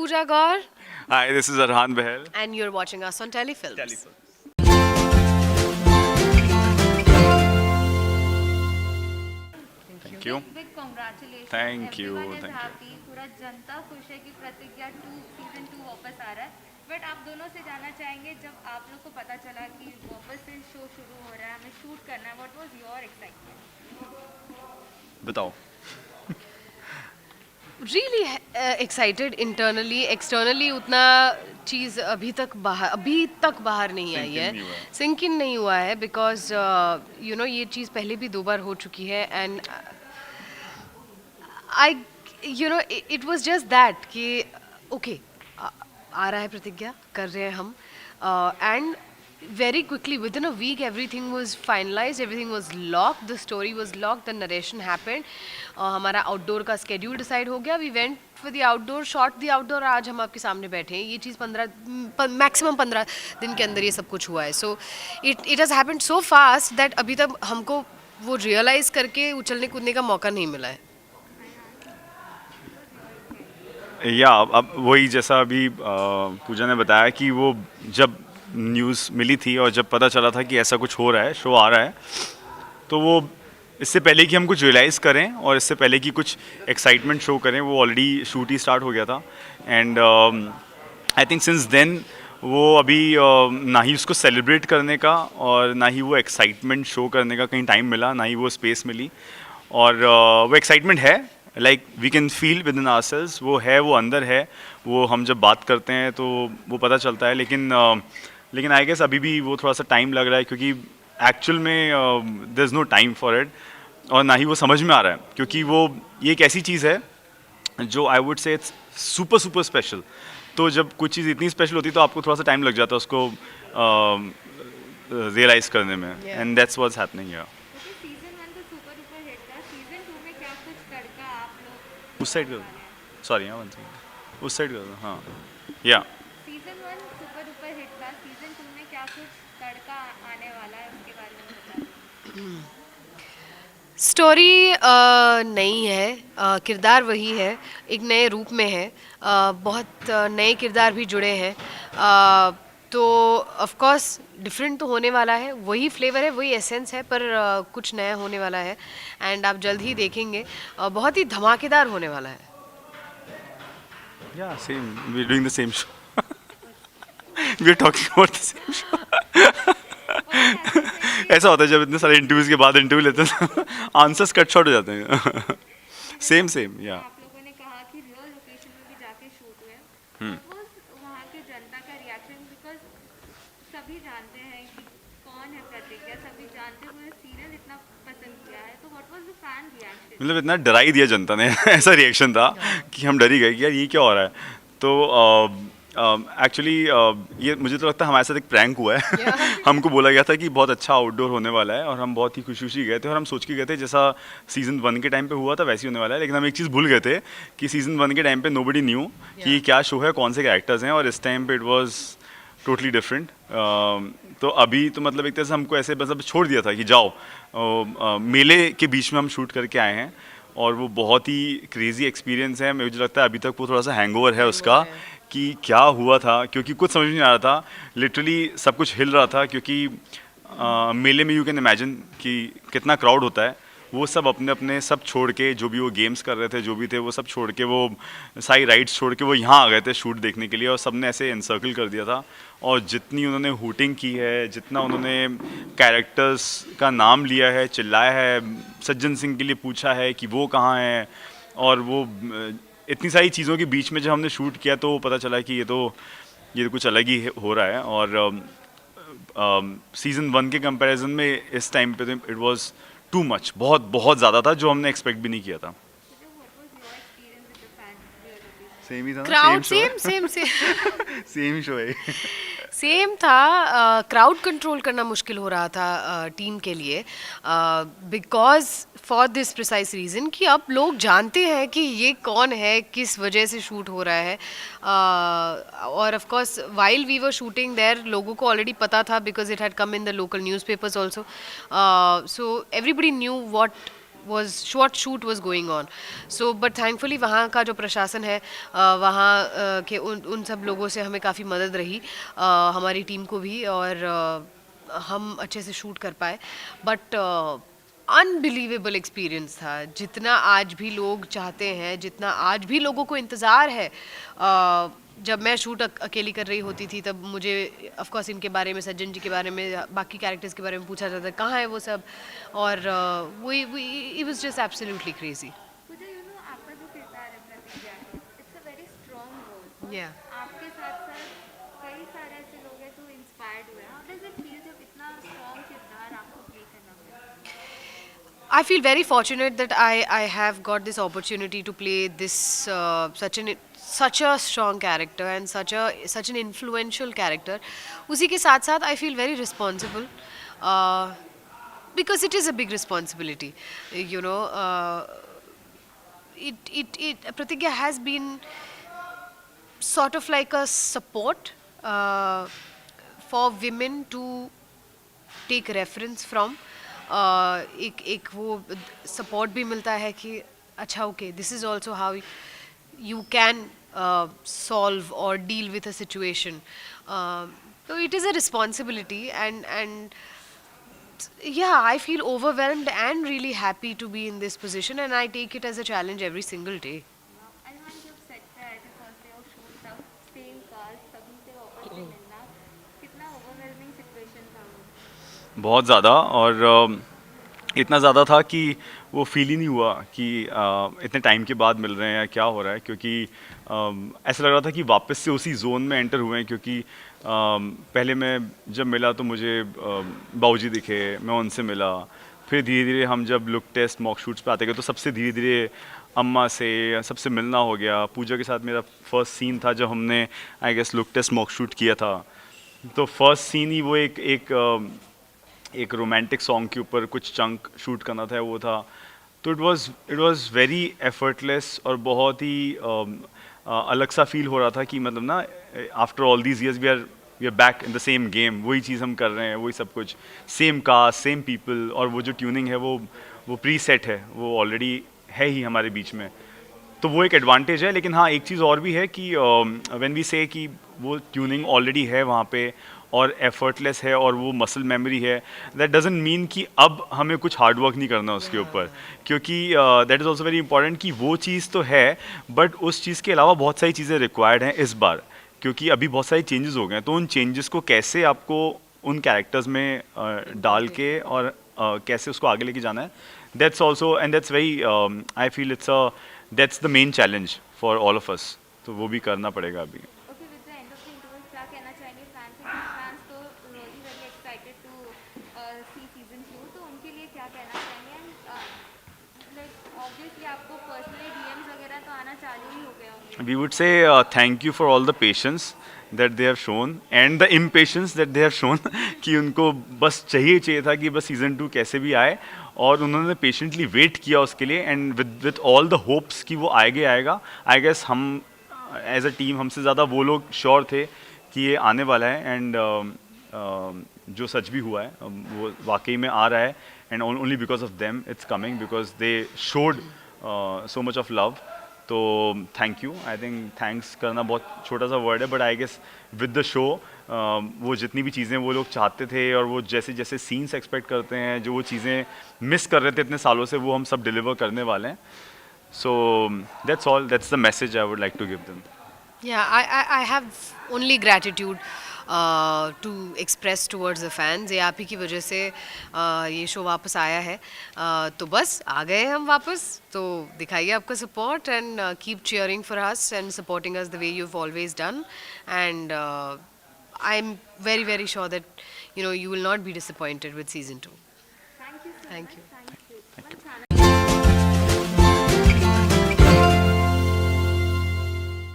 Pooja Gaur. Hi, this is Arhan Behel. And you're watching us on Telefilms. Thank you. Big congratulations. Thank you, Everyone is thank you. happy. पूरा जनता खुश है कि प्रतिज्ञा 2 season 2 वापस आ रहा है. But आप दोनों से जानना चाहेंगे जब आप लोग को पता चला कि वापस से शो शुरू हो रहा है, हमें शूट करना है, व्हाट वाज योर एक्साइटमेंट? बताओ. Really excited internally, externally उतना चीज़ अभी तक बाहर नहीं आई है, सिंक इन नहीं हुआ है बिकॉज यू नो ये चीज़ पहले भी 2 बार हो चुकी है and I you know it was just that कि ओके आ रहा है प्रतिज्ञा कर रहे हैं हम and very quickly within a week everything was finalized, everything was locked, the story was locked, the narration happened. हमारा आउटडोर का स्केड्यूल डिसाइड हो गया, we went for the outdoor, shot the outdoor. आज हम आपके सामने बैठे हैं. ये चीज़ मैक्सिमम 15 दिन के अंदर ये सब कुछ हुआ है. So it has happened so fast that अभी तक हमको वो रियलाइज़ करके उछलने कूदने का मौका नहीं मिला है. या अब वही जैसा अभी पूजा ने बताया कि वो जब न्यूज़ मिली थी और जब पता चला था कि ऐसा कुछ हो रहा है, शो आ रहा है, तो वो इससे पहले कि हम कुछ रियलाइज़ करें और इससे पहले कि कुछ एक्साइटमेंट शो करें, वो ऑलरेडी शूट ही स्टार्ट हो गया था. And I think since then वो अभी ना ही उसको सेलिब्रेट करने का और ना ही वो एक्साइटमेंट शो करने का कहीं टाइम मिला, ना ही वो स्पेस मिली. और वो एक्साइटमेंट है, like we can feel within ourselves, वो है, वो अंदर है, वो हम जब बात करते हैं तो वो पता चलता है. लेकिन आई गेस अभी भी वो थोड़ा सा टाइम लग रहा है क्योंकि एक्चुअल में there is no time for it और ना ही वो समझ में आ रहा है क्योंकि वो ये एक ऐसी चीज़ है जो I would say it's super super special. तो जब कुछ चीज़ इतनी स्पेशल होती है तो आपको थोड़ा सा टाइम लग जाता है उसको रियलाइज़ करने में. And that's what's happening here. Season 1 तो सुपर डुपर हिट था. सीजन 2 में क्या कुछ तड़का आप लोग उस साइड कर दो, सॉरी हाँ, उस साइड कर दो. हाँ या सीजन 1 सुपर डुपर हिट था. सीजन 2 में क्या कुछ तड़का आने वाला है उसके बारे में बताइए. स्टोरी नई है, किरदार वही है, एक नए रूप में है, बहुत नए किरदार भी जुड़े हैं. तो ऑफ कोर्स डिफरेंट तो होने वाला है, वही फ्लेवर है, वही एसेंस है, पर कुछ नया होने वाला है एंड आप जल्द ही देखेंगे. बहुत ही धमाकेदार होने वाला है. Yeah, same. We're doing the same show. We're talking about the same show. ऐसा होता है जब इतने सारे इंटरव्यूज के बाद इंटरव्यू लेते हैं आंसर्स कट शॉर्ट हो जाते हैं. सेम या आप लोगों ने कहा कि रियल लोकेशन में भी जाके शूट हुए. वहाँ के जनता का रिएक्शन, बिकॉज सभी जानते हैं कि कौन है प्रतिज्ञा, सभी जानते हुए सीरियल इतना पसंद किया है, तो what was the fan reaction? मतलब इतना डरा ही दिया जनता ने ऐसा रिएक्शन था कि हम डर ही गए कि यार ये क्या हो रहा है. तो एक्चुअली ये मुझे तो लगता है हमारे साथ एक प्रैंक हुआ है. हमको बोला गया था कि बहुत अच्छा आउटडोर होने वाला है और हम बहुत ही खुशी गए थे और हम सोच के गए थे जैसा सीज़न 1 के टाइम पे हुआ था वैसे ही होने वाला है. लेकिन हम एक चीज़ भूल गए थे कि सीज़न 1 के टाइम पे नोबडी न्यू कि क्या शो है, कौन से कैरेक्टर्स हैं, और इस टाइम पे इट वाज टोटली डिफरेंट. तो अभी तो मतलब एक तरह से हमको ऐसे मतलब छोड़ दिया था कि जाओ, मेले के बीच में हम शूट करके आए हैं और वो बहुत ही क्रेजी एक्सपीरियंस है. मुझे लगता है अभी तक वो थोड़ा सा हैंगओवर है उसका कि क्या हुआ था, क्योंकि कुछ समझ नहीं आ रहा था. लिटरली सब कुछ हिल रहा था क्योंकि मेले में यू कैन इमेजिन कि कितना क्राउड होता है. वो सब अपने अपने सब छोड़ के, जो भी वो गेम्स कर रहे थे, जो भी थे, वो सब छोड़ के, वो सारी राइड्स छोड़ के वो यहाँ आ गए थे शूट देखने के लिए और सब ने ऐसे एनसर्कल कर दिया था. और जितनी उन्होंने हूटिंग की है, जितना उन्होंने कैरेक्टर्स का नाम लिया है, चिल्लाया है, सज्जन सिंह के लिए पूछा है कि वो कहाँ है, और वो इतनी सारी चीज़ों के बीच में जब हमने शूट किया तो पता चला कि ये तो कुछ अलग ही हो रहा है. और सीज़न 1 के कंपैरिजन में इस टाइम पे इट वाज टू मच, बहुत बहुत ज़्यादा था जो हमने एक्सपेक्ट भी नहीं किया था. सेम ही था, crowd same same same show है. सेम था. क्राउड कंट्रोल करना मुश्किल हो रहा था टीम के लिए because for this precise reason कि अब लोग जानते हैं कि ये कौन है, किस वजह से शूट हो रहा है. और of course while we were shooting there लोगों को ऑलरेडी पता था because it had come in the local newspapers also. So everybody knew what was short shoot was going on. So but thankfully वहाँ का जो प्रशासन है वहाँ के उन सब लोगों से हमें काफ़ी मदद रही, हमारी टीम को भी, और हम अच्छे से शूट कर पाए. बट अनबिलीवेबल एक्सपीरियंस था. जितना आज भी लोग चाहते हैं, जितना आज भी लोगों को इंतज़ार है, जब मैं शूट अकेली कर रही होती थी तब मुझे ऑफ कोर्स इनके बारे में, सज्जन जी के बारे में, बाकी कैरेक्टर्स के बारे में पूछा जाता है कहाँ है वो सब, और वही it was just absolutely crazy. मुझे आपका जो किरदार है प्रतिज्ञा, it's a very strong role. या आपके साथ साथ कई सारे ऐसे लोग हैं जो इंस्पायर्ड हुए हैं. हाउ डज इट फील जब इतना स्ट्रॉन्ग किरदार आपको प्ले करना पड़े? I feel very fortunate that I have got this opportunity to play this such a strong character and such an influential character. उसी के साथ साथ I feel very responsible, because it is a big responsibility. You know, it Pratigya has been sort of like a support for women to take reference from. एक वो support भी मिलता है कि अच्छा okay this is also how you can solve और deal with a situation. तो it is a responsibility and yeah, I feel overwhelmed and really happy to be in this position, and I take it as a challenge every single day. अरमान, जब set पे आए थे first day of shoot, तब same caste सभी से वापस से मिलना, कितना ओवरवेलमिंग सिचुएशन था वो? बहुत ज़्यादा, और इतना ज़्यादा था कि वो फील ही नहीं हुआ कि इतने टाइम के बाद मिल रहे हैं या क्या हो रहा है, क्योंकि ऐसा लग रहा था कि वापस से उसी जोन में एंटर हुए हैं. क्योंकि पहले मैं जब मिला तो मुझे बाऊजी दिखे, मैं उनसे मिला. फिर धीरे धीरे हम जब लुक टेस्ट मॉक शूट्स पे आते गए तो सबसे धीरे धीरे अम्मा से सबसे मिलना हो गया. पूजा के साथ मेरा फर्स्ट सीन था जब हमने I guess look test mock shoot किया था. तो फर्स्ट सीन ही वो एक रोमांटिक सॉन्ग के ऊपर कुछ चंक शूट करना था, वो था. तो इट वाज वेरी एफर्टलेस और बहुत ही अलग सा फील हो रहा था कि मतलब ना after all these years we are back in the same game. वही चीज़ हम कर रहे हैं, वही सब कुछ, सेम कास्ट, सेम पीपल, और वो जो ट्यूनिंग है वो प्री सेट है, वो ऑलरेडी है ही हमारे बीच में. तो वो एक एडवांटेज है. लेकिन हाँ, एक चीज़ और भी है कि व्हेन वी से कि वो ट्यूनिंग ऑलरेडी है वहाँ पे और एफर्टलेस है और वो मसल मेमोरी है, दैट डजंट मीन कि अब हमें कुछ हार्ड वर्क नहीं करना उसके ऊपर. क्योंकि that is also very important कि वो चीज़ तो है, बट उस चीज़ के अलावा बहुत सारी चीज़ें रिक्वायर्ड हैं इस बार. क्योंकि अभी बहुत सारे चेंजेस हो गए हैं, तो उन चेंजेस को कैसे आपको उन कैरेक्टर्स में डाल के और कैसे उसको आगे लेके जाना है, that's also and that's very I feel that's the main challenge for all of us. तो वो भी करना पड़ेगा अभी. Okay, with the end of the interview क्या कहना चाहेंगे फैंस को? फैंस तो really very excited to see season 2, तो उनके लिए क्या कहना चाहेंगे? एंड लाइक ऑब्वियसली आपको पर्सनली डीएम्स वगैरह तो आना चालू ही हो गए होंगे. We would say thank you for all the patience that they have shown and the impatience that they have shown कि उनको बस चाहिए था कि बस सीज़न 2 कैसे भी आए, और उन्होंने पेशेंटली वेट किया उसके लिए. And with all the hopes कि वो आएगा. आई गेस हम एज अ टीम, हमसे ज़्यादा वो लोग श्योर थे कि ये आने वाला है. एंड जो सच भी हुआ है वो वाकई में आ रहा है. And only because of them it's coming, because they showed so much of love. तो thank you. I think thanks करना बहुत छोटा सा वर्ड है, but I guess with the show वो जितनी भी चीज़ें वो लोग चाहते थे और वो जैसे जैसे सीन्स एक्सपेक्ट करते हैं, जो वो चीज़ें मिस कर रहे थे इतने सालों से, वो हम सब डिलीवर करने वाले हैं. So that's all. That's the message I would like to give them. Yeah, I have only gratitude to express towards the fans. ये आप ही की वजह से ये शो वापस आया है. तो बस आ गए हम वापस. तो दिखाइए आपका support and keep cheering for us and supporting us the way you've always done. And I'm very, very sure that you will not be disappointed with season 2. Thank you so Thank much. you. Thank you.